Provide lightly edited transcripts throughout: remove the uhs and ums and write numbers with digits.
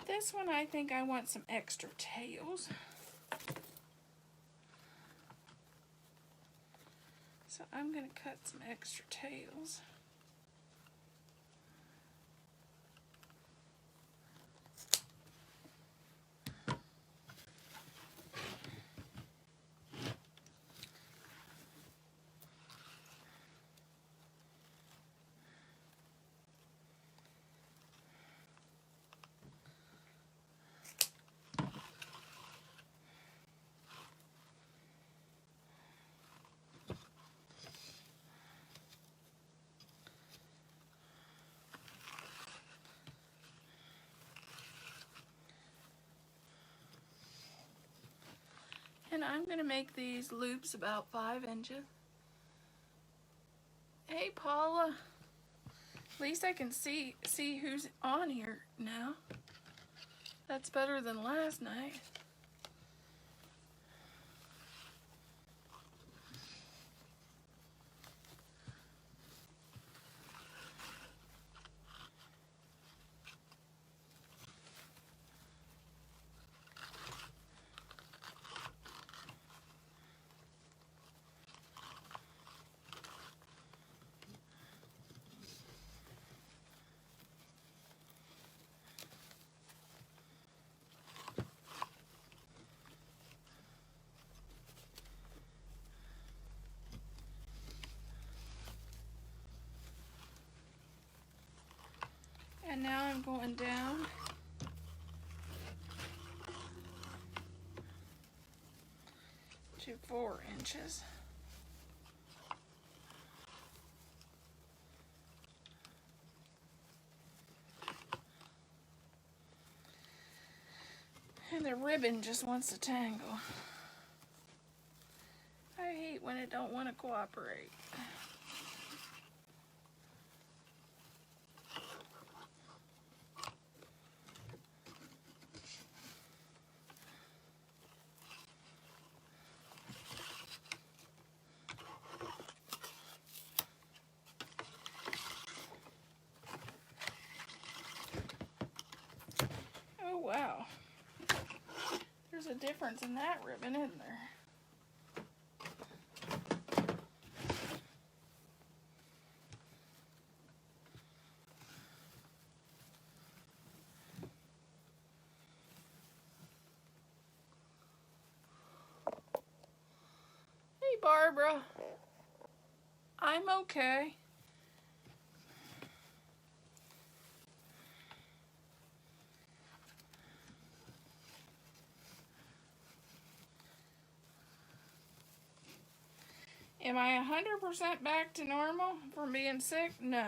This one, I think I want some extra tails. So I'm going to cut some extra tails. And I'm going to make these loops about 5 inches. Hey Paula, at least I can see who's on here now. That's better than last night. And now I'm going down to 4 inches. And the ribbon just wants to tangle. I hate when it don't want to cooperate. Oh wow. There's a difference in that ribbon, isn't there? Hey Barbara. I'm okay. Am I 100% back to normal from being sick? No.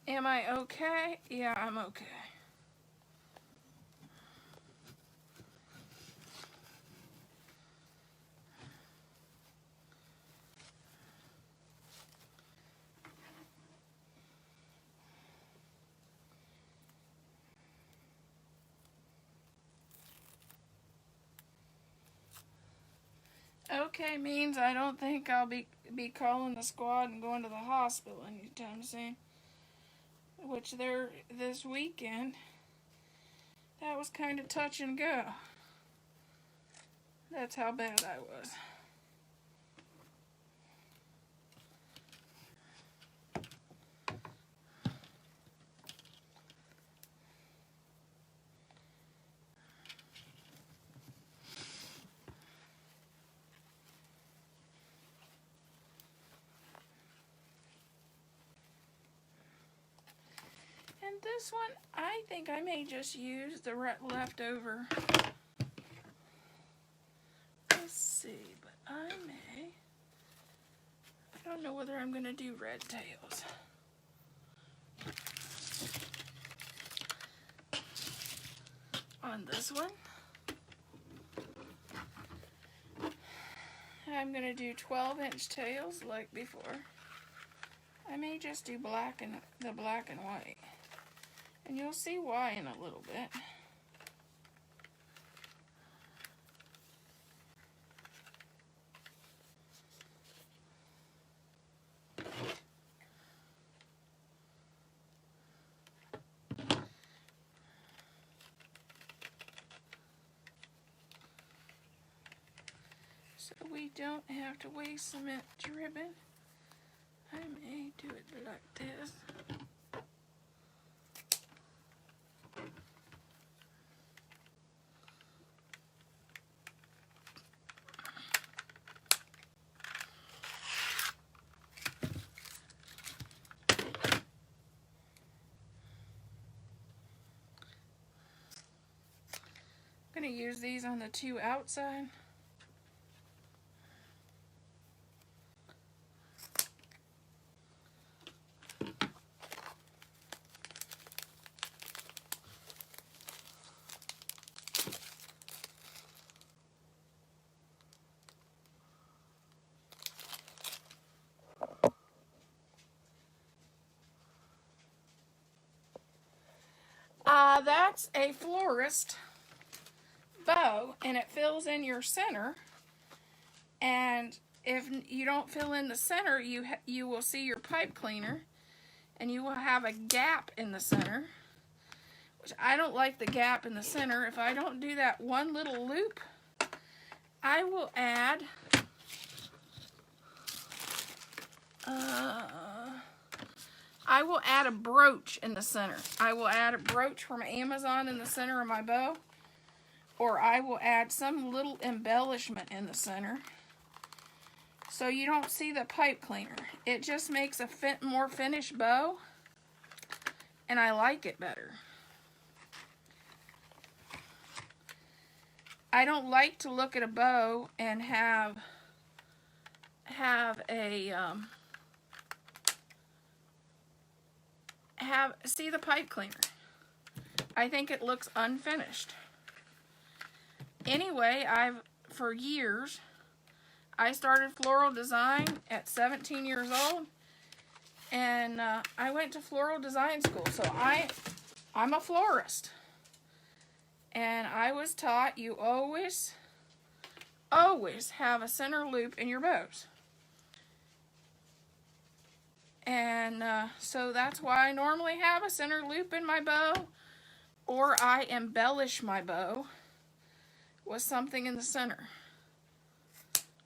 Am I okay? Yeah, I'm okay. Okay means I don't think I'll be calling the squad and going to the hospital anytime soon. Which they're this weekend. That was kind of touch and go. That's how bad I was. And this one, I think I may just use the leftover. Let's see, but I may. I don't know whether I'm going to do red tails. On this one, I'm going to do 12-inch tails like before. I may just do the black and white. And you'll see why in a little bit. So we don't have to waste cement ribbon. I may do it like this. I'm going to use these on the two outside. That's a florist bow, and it fills in your center. And if you don't fill in the center, you will see your pipe cleaner, and you will have a gap in the center, which I don't like the gap in the center. If I don't do that one little loop, I will add a brooch in the center. I will add a brooch from Amazon in the center of my bow, or I will add some little embellishment in the center so you don't see the pipe cleaner. It just makes a more finished bow, and I like it better. I don't like to look at a bow and have see the pipe cleaner. I think it looks unfinished. Anyway, for years, I started floral design at 17 years old, and I went to floral design school, so I'm a florist. And I was taught you always have a center loop in your bows. And so that's why I normally have a center loop in my bow, or I embellish my bow with something in the center.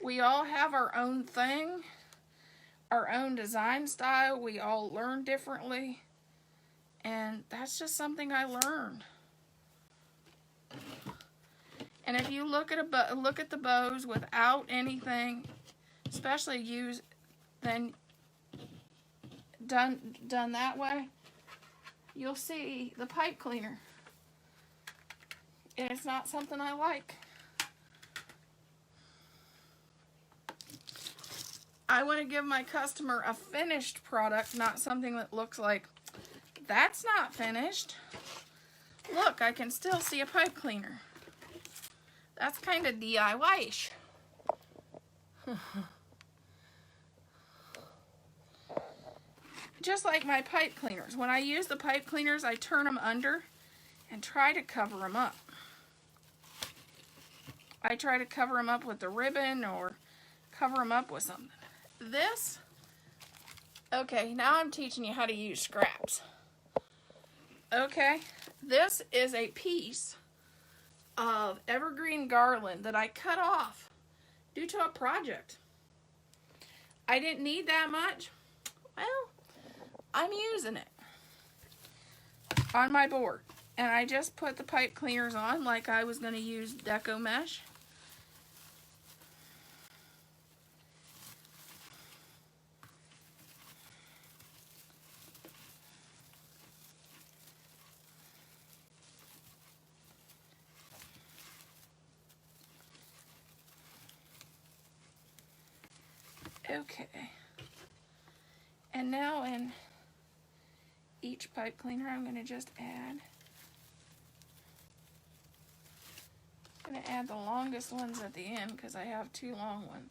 We all have our own thing, our own design style. We all learn differently, and that's just something I learned. And if you look at the bows without anything, especially done that way, you'll see the pipe cleaner, and it's not something I like. I want to give my customer a finished product, not something that looks like that's not finished. Look, I can still see a pipe cleaner. That's kind of DIY-ish. Just like my pipe cleaners. When I use the pipe cleaners, I turn them under and try to cover them up. I try to cover them up with the ribbon or cover them up with something. Okay, now I'm teaching you how to use scraps. Okay, this is a piece of evergreen garland that I cut off due to a project. I didn't need that much. Well, I'm using it on my board, and I just put the pipe cleaners on like I was going to use deco mesh. Okay, and now in each pipe cleaner, I'm going to just add. I'm going to add the longest ones at the end because I have two long ones.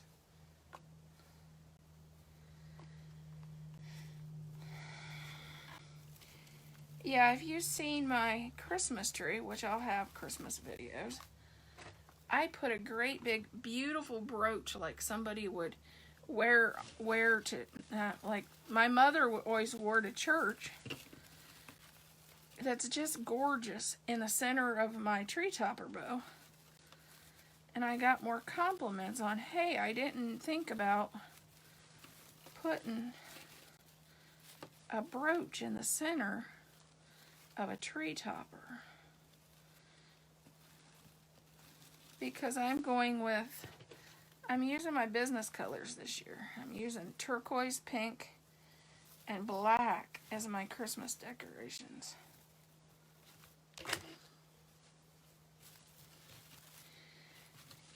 Yeah, if you've seen my Christmas tree, which I'll have Christmas videos, I put a great big beautiful brooch like somebody would wear to, like my mother always wore to church. That's just gorgeous in the center of my tree topper bow. And I got more compliments on, hey, I didn't think about putting a brooch in the center of a tree topper. Because I'm using my business colors this year. I'm using turquoise, pink, and black as my Christmas decorations.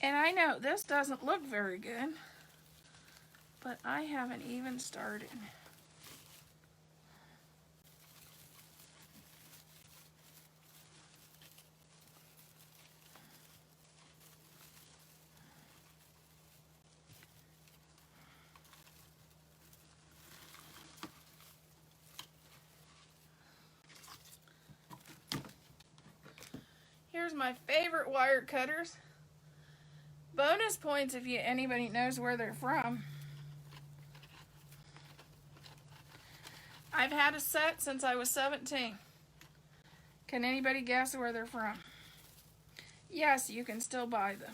And I know this doesn't look very good, but I haven't even started. Here's my favorite wire cutters. Bonus points if anybody knows where they're from. I've had a set since I was 17. Can anybody guess where they're from? Yes, you can still buy them.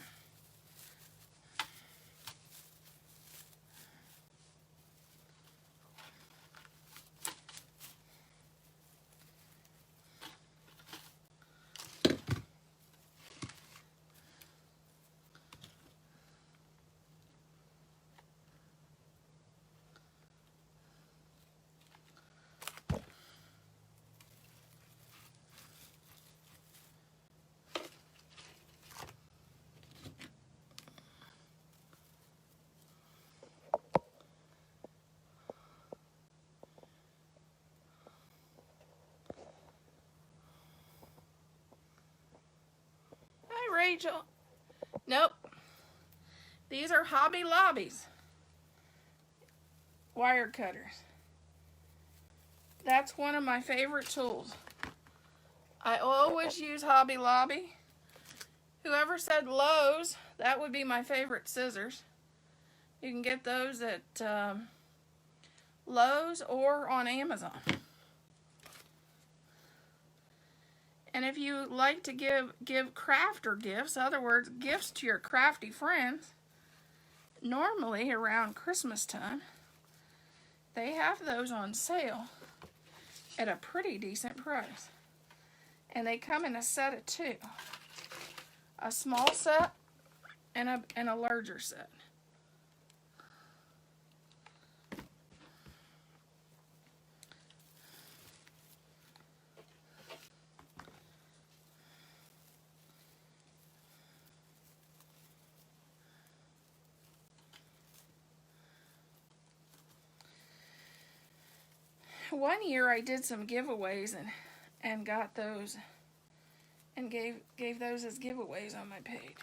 Hi, Rachel. Nope. These are Hobby Lobby's wire cutters. That's one of my favorite tools. I always use Hobby Lobby. Whoever said Lowe's, that would be my favorite scissors. You can get those at Lowe's or on Amazon. And if you like to give crafter gifts, in other words, gifts to your crafty friends, normally around Christmas time, they have those on sale at a pretty decent price. And they come in a set of two. A small set and a larger set. One year I did some giveaways and got those and gave those as giveaways on my page.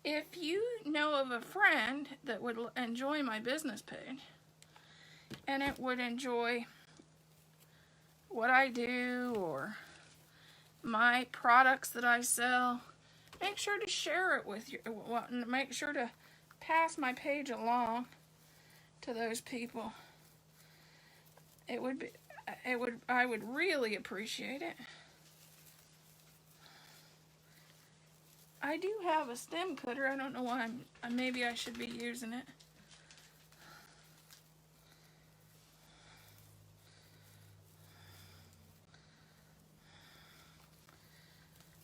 If you know of a friend that would enjoy my business page and it would enjoy what I do or my products that I sell, make sure to share it with you. Make sure to pass my page along to those people. I would really appreciate it. I do have a stem cutter. I don't know why maybe I should be using it.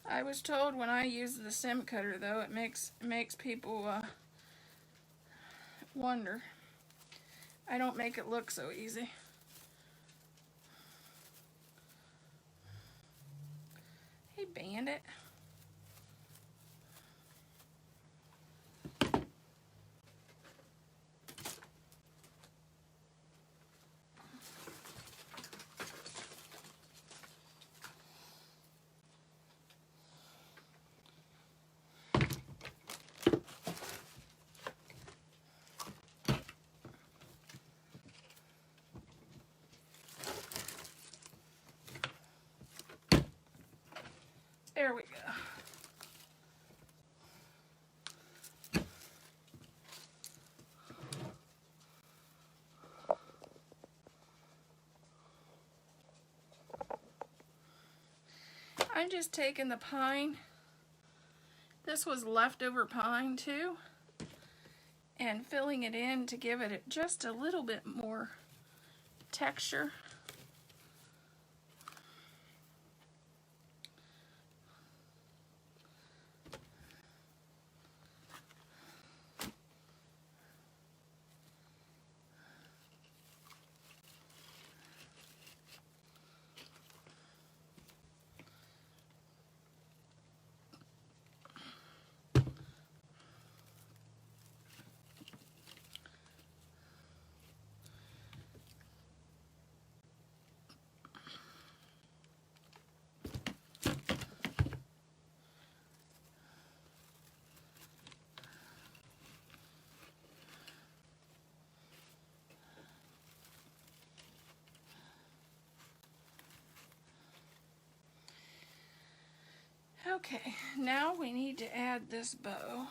I was told when I use the stem cutter, though, it makes people wonder. I don't make it look so easy. Hey, Bandit. There we go. I'm just taking the pine. This was leftover pine too, and filling it in to give it just a little bit more texture. Okay, now we need to add this bow.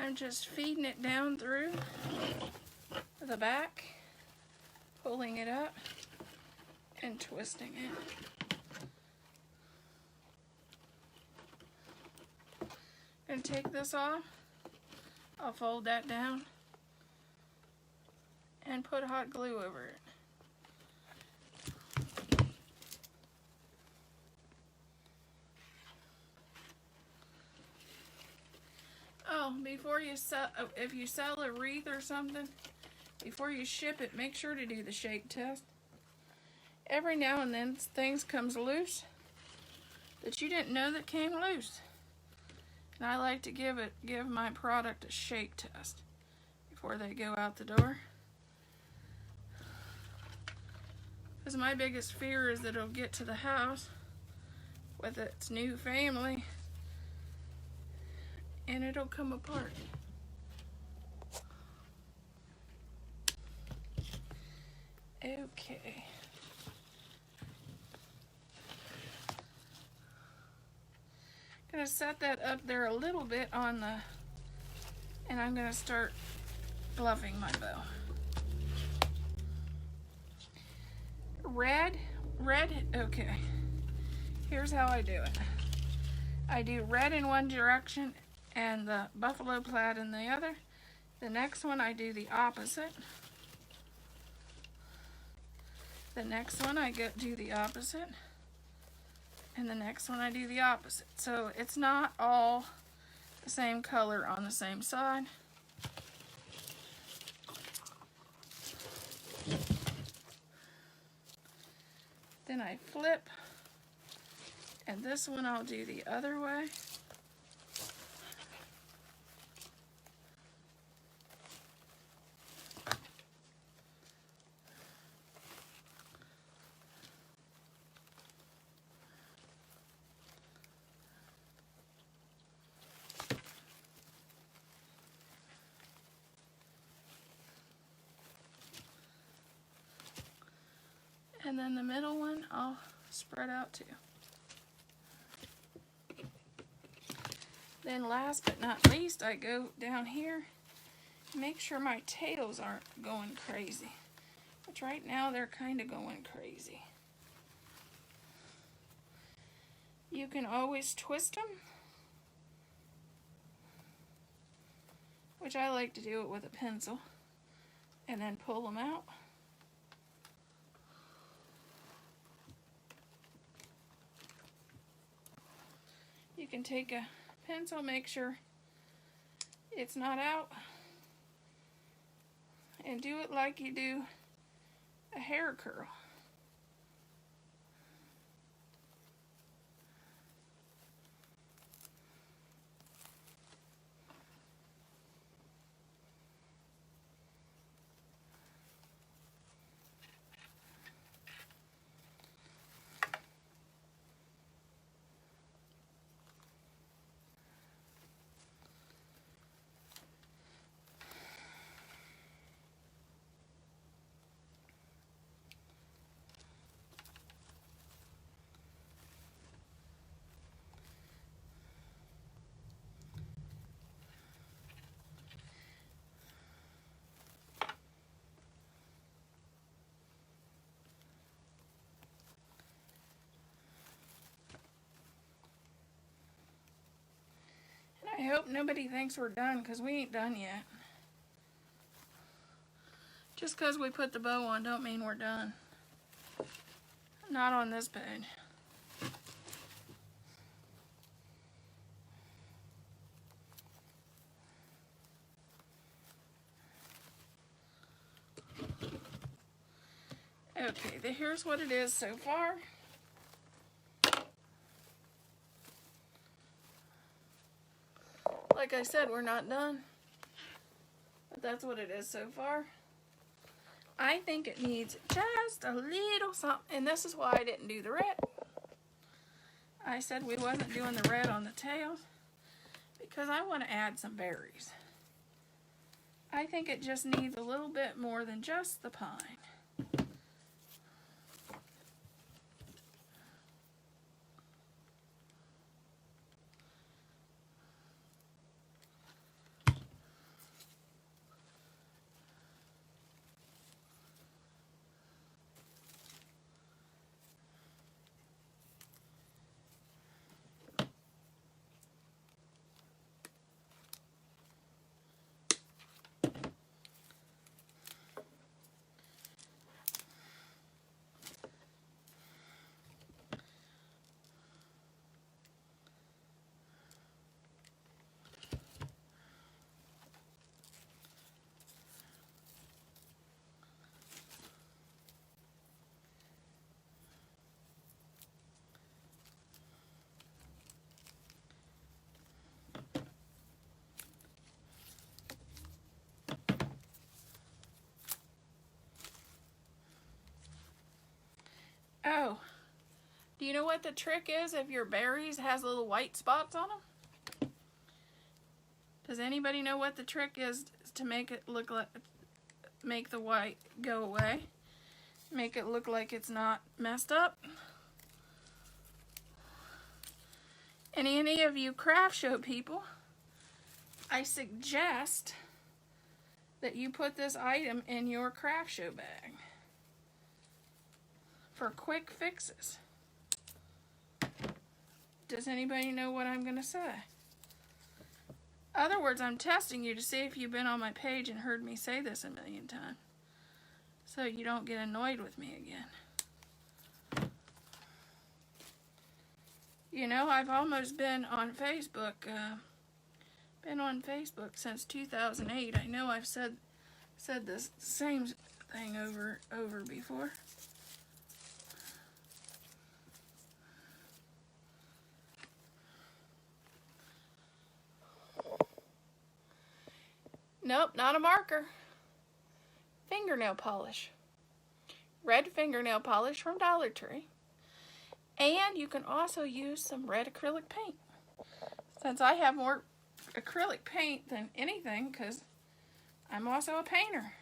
I'm just feeding it down through the back, pulling it up and twisting it. Gonna take this off. I'll fold that down and put hot glue over it. Oh, before you sell, if you sell a wreath or something, before you ship it, make sure to do the shake test. Every now and then things comes loose that you didn't know that came loose. And I like to give my product a shake test before they go out the door. Because my biggest fear is that it'll get to the house with its new family and it'll come apart. Okay. Gonna set that up there a little bit on the, and I'm gonna start fluffing my bow. Red, okay. Here's how I do it. I do red in one direction and the buffalo plaid in the other. The next one I do the opposite. The next one I do the opposite. And the next one I do the opposite. So it's not all the same color on the same side. Then I flip, and this one I'll do the other way. And then the middle one I'll spread out too. Then last but not least, I go down here, make sure my tails aren't going crazy. Which right now they're kind of going crazy. You can always twist them, which I like to do it with a pencil, and then pull them out. You can take a pencil, make sure it's not out, and do it like you do a hair curl. hope nobody thinks we're done, because we ain't done yet. Just because we put the bow on don't mean we're done. Not on this page. Okay, here's what it is so far. Like I said, we're not done. But that's what it is so far. I think it needs just a little something. And this is why I didn't do the red. I said we wasn't doing the red on the tails because I want to add some berries. I think it just needs a little bit more than just the pine. Oh, do you know what the trick is if your berries has little white spots on them? Does anybody know what the trick is to make it look like, make the white go away? Make it look like it's not messed up? And any of you craft show people, I suggest that you put this item in your craft show bag for quick fixes. Does anybody know what I'm going to say? Other words, I'm testing you to see if you've been on my page and heard me say this a million times, so you don't get annoyed with me again. You know, I've almost been on Facebook, since 2008. I know I've said this same thing over before. Nope, not a marker. Fingernail polish. Red fingernail polish from Dollar Tree. And you can also use some red acrylic paint. Since I have more acrylic paint than anything, because I'm also a painter.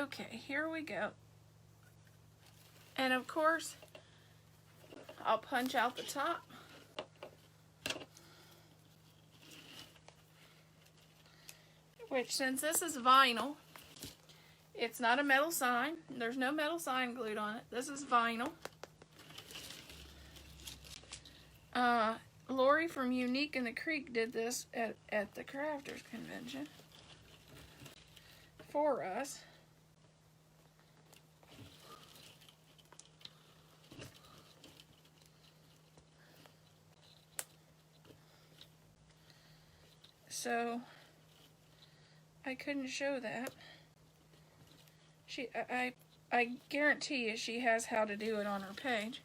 Okay, here we go. And of course, I'll punch out the top. Which, since this is vinyl, it's not a metal sign. There's no metal sign glued on it. This is vinyl. Lori from Unique in the Creek did this at the Crafters Convention for us. So I couldn't show that. I guarantee you she has how to do it on her page.